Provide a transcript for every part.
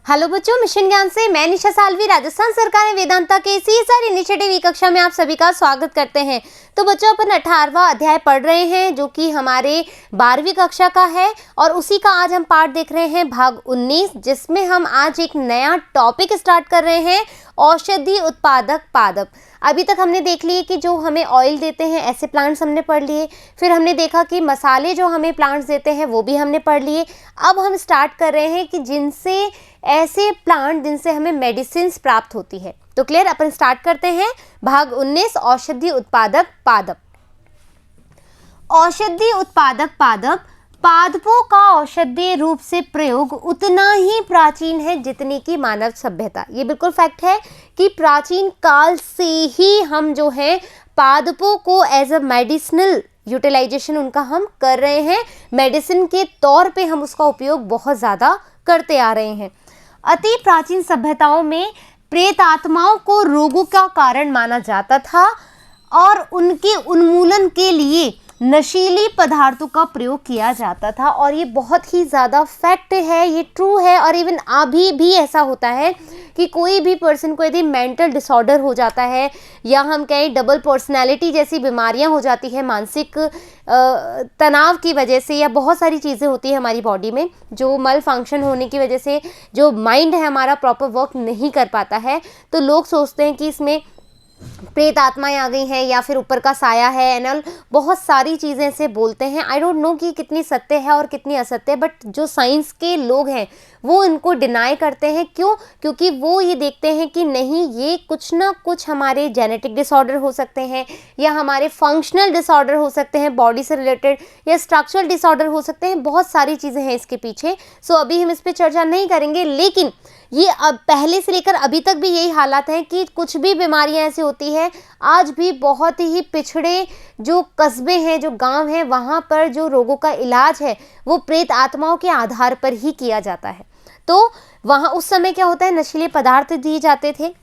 Hello बच्चों, mission ज्ञान से मैं निशा सालवी, राजस्थान सरकार ने वेदांता के CSR इनिशिएटिव ई कक्षा में आप सभी का स्वागत करते हैं। तो बच्चों, अपन 18वां अध्याय पढ़ रहे हैं जो कि हमारे 12वीं कक्षा का है और उसी का आज हम पाठ देख रहे हैं भाग 19, जिसमें हम आज एक नया टॉपिक स्टार्ट कर रहे हैं, औषधि उत्पादक पादप। अभी तक हमने देख लिए कि जो हमें ऑयल देते हैं ऐसे प्लांट्स हमने पढ़ लिए, फिर हमने देखा कि मसाले जो हमें प्लांट्स देते हैं वो भी हमने पढ़ लिए। अब हम स्टार्ट कर रहे हैं कि जिनसे ऐसे प्लांट जिनसे हमें मेडिसिन प्राप्त होती है। तो क्लियर, अपन स्टार्ट करते हैं भाग 19, औषधि उत्पादक पादप। औषधि उत्पादक पादप पादपों का औषधीय रूप से प्रयोग उतना ही प्राचीन है जितनी की मानव सभ्यता। ये बिल्कुल फैक्ट है कि प्राचीन काल से ही हम जो है पादपों को एज अ मेडिसिनल यूटिलाइजेशन उनका हम कर रहे हैं, मेडिसिन के तौर पे हम उसका उपयोग बहुत ज़्यादा करते आ रहे हैं। अति प्राचीन सभ्यताओं में प्रेत आत्माओं को रोगों का कारण माना जाता था और उनके उन्मूलन के लिए नशीली पदार्थों का प्रयोग किया जाता था। और ये बहुत ही ज़्यादा फैक्ट है, ये ट्रू है। और इवन अभी भी ऐसा होता है कि कोई भी पर्सन को यदि मेंटल डिसऑर्डर हो जाता है या हम कहें डबल पर्सनैलिटी जैसी बीमारियां हो जाती है मानसिक तनाव की वजह से, या बहुत सारी चीज़ें होती है हमारी बॉडी में जो मल फंक्शन होने की वजह से जो माइंड है हमारा प्रॉपर वर्क नहीं कर पाता है, तो लोग सोचते हैं कि इसमें प्रेत आत्माएं आ गई हैं या फिर ऊपर का साया है एंड बहुत सारी चीज़ें ऐसे बोलते हैं। आई डोंट नो कि कितनी सत्य है और कितनी असत्य है, बट जो साइंस के लोग हैं वो इनको डिनाई करते हैं। क्यों? क्योंकि वो ये देखते हैं कि नहीं, ये कुछ ना कुछ हमारे जेनेटिक डिसऑर्डर हो सकते हैं या हमारे फंक्शनल डिसऑर्डर हो सकते हैं बॉडी से रिलेटेड, या स्ट्रक्चरल डिसऑर्डर हो सकते हैं। बहुत सारी चीज़ें हैं इसके पीछे। सो अभी हम इस पर चर्चा नहीं करेंगे, लेकिन ये अब पहले से लेकर अभी तक भी यही हालात हैं कि कुछ भी बीमारियां ऐसी होती है, आज भी बहुत ही पिछड़े जो कस्बे हैं, जो गांव हैं, वहां पर जो रोगों का इलाज है वो प्रेत आत्माओं के आधार पर ही किया जाता है। तो वहां उस समय क्या होता है, नशीले पदार्थ दिए जाते थे।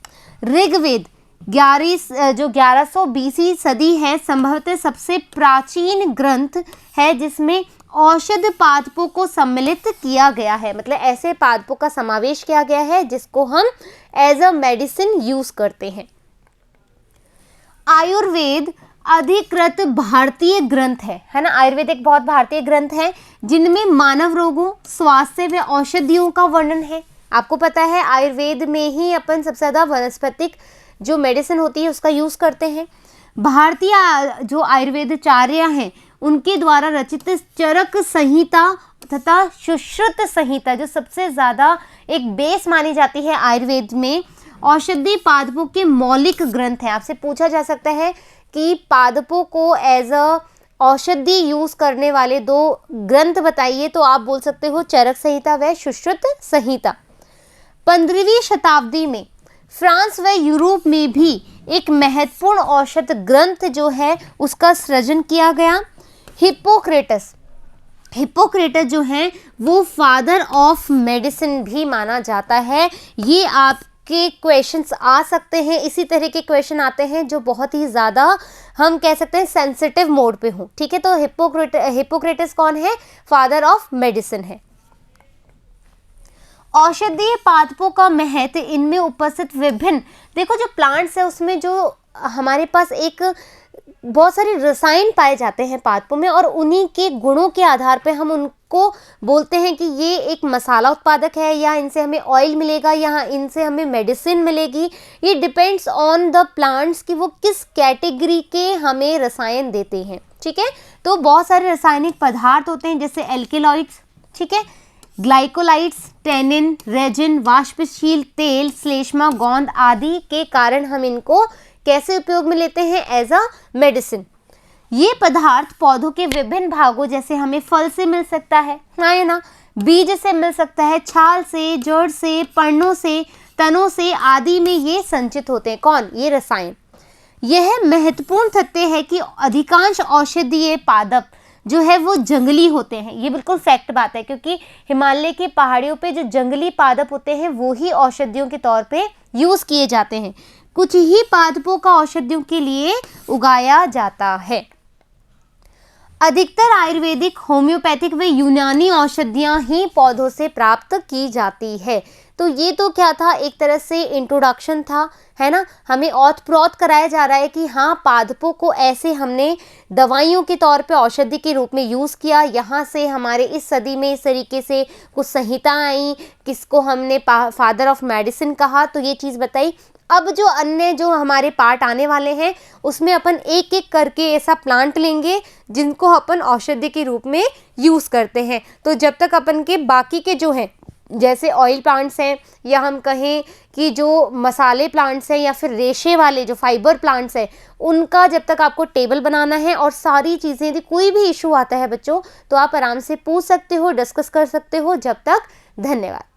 ऋग्वेद 1100 BC सदी है, संभवतः सबसे प्राचीन ग्रंथ है जिसमें औषध पादपों को सम्मिलित किया गया है। मतलब ऐसे पादपों का समावेश किया गया है जिसको हम एज अ मेडिसिन यूज करते हैं। आयुर्वेद अधिकृत भारतीय ग्रंथ है ना। आयुर्वेद एक बहुत भारतीय ग्रंथ है जिनमें मानव रोगों, स्वास्थ्य व औषधियों का वर्णन है। आपको पता है आयुर्वेद में ही अपन सबसे ज़्यादा वनस्पतिक जो मेडिसिन होती है उसका यूज करते हैं। भारतीय जो आयुर्वेदाचार्य हैं उनके द्वारा रचित चरक संहिता तथा सुश्रुत संहिता जो सबसे ज़्यादा एक बेस मानी जाती है आयुर्वेद में, औषधि पादपों के मौलिक ग्रंथ है। आपसे पूछा जा सकता है कि पादपों को एज अ औषधि यूज करने वाले 2 ग्रंथ बताइए, तो आप बोल सकते हो चरक संहिता व सुश्रुत संहिता। 15वीं शताब्दी में फ्रांस व यूरोप में भी एक महत्वपूर्ण औषध ग्रंथ जो है उसका सृजन किया गया। हिप्पोक्रेटस जो है वो फादर ऑफ मेडिसिन भी माना जाता है। ये आपके क्वेश्चंस आ सकते हैं, इसी तरह के क्वेश्चन आते हैं जो बहुत ही ज़्यादा हम कह सकते हैं सेंसिटिव मोड पे हो। ठीक है, तो हिप्पोक्रेटस कौन है? फादर ऑफ मेडिसिन है। औषधीय पादपों का महत्व, इनमें उपस्थित विभिन्न, देखो जो प्लांट्स है उसमें जो हमारे पास एक बहुत सारे रसायन पाए जाते हैं पादपों में, और उन्हीं के गुणों के आधार पे हम उनको बोलते हैं कि ये एक मसाला उत्पादक है, या इनसे हमें ऑयल मिलेगा, या इनसे हमें मेडिसिन मिलेगी। ये डिपेंड्स ऑन द प्लांट्स कि वो किस कैटेगरी के हमें रसायन देते हैं। ठीक है, तो बहुत सारे रासायनिक पदार्थ होते हैं जैसे एल्केलॉइड्स, ठीक है, ग्लाइकोलाइड्स, टेनिन, रेजिन, वाष्पशील तेल, श्लेष्मा, गोंद आदि के कारण हम इनको कैसे उपयोग में लेते हैं? As a medicine. ये पदार्थ पौधों के विभिन्न भागों, जैसे हमें फल से मिल सकता है ना, बीज से मिल सकता है, छाल से, जड़ से, पर्णों से, तनों से आदि में ये संचित होते हैं। कौन? ये रसायन। यह महत्वपूर्ण तथ्य है कि अधिकांश औषधीय पादप जो है वो जंगली होते हैं। ये बिल्कुल फैक्ट बात है, क्योंकि हिमालय की पहाड़ियों पे जो जंगली पादप होते हैं वो ही औषधियों के तौर पे यूज किए जाते हैं। कुछ ही पादपों का औषधियों के लिए उगाया जाता है। अधिकतर आयुर्वेदिक, होम्योपैथिक व यूनानी औषधियां ही पौधों से प्राप्त की जाती है। तो ये तो क्या था, एक तरह से इंट्रोडक्शन था, है ना। हमें औत प्रोत कराया जा रहा है कि हाँ, पादपों को ऐसे हमने दवाइयों के तौर पे औषधि के रूप में यूज़ किया। यहाँ से हमारे इस सदी में इस तरीके से कुछ संहिता आई, किसको हमने फादर ऑफ मेडिसिन कहा, तो ये चीज़ बताई। अब जो अन्य जो हमारे पार्ट आने वाले हैं उसमें अपन एक एक करके ऐसा प्लांट लेंगे जिनको अपन औषधि के रूप में यूज़ करते हैं। तो जब तक अपन के बाकी के जो हैं, जैसे ऑयल प्लांट्स हैं, या हम कहें कि जो मसाले प्लांट्स हैं, या फिर रेशे वाले जो फाइबर प्लांट्स हैं, उनका जब तक आपको टेबल बनाना है और सारी चीज़ें, यदि कोई भी इशू आता है बच्चों, तो आप आराम से पूछ सकते हो, डिस्कस कर सकते हो। जब तक, धन्यवाद।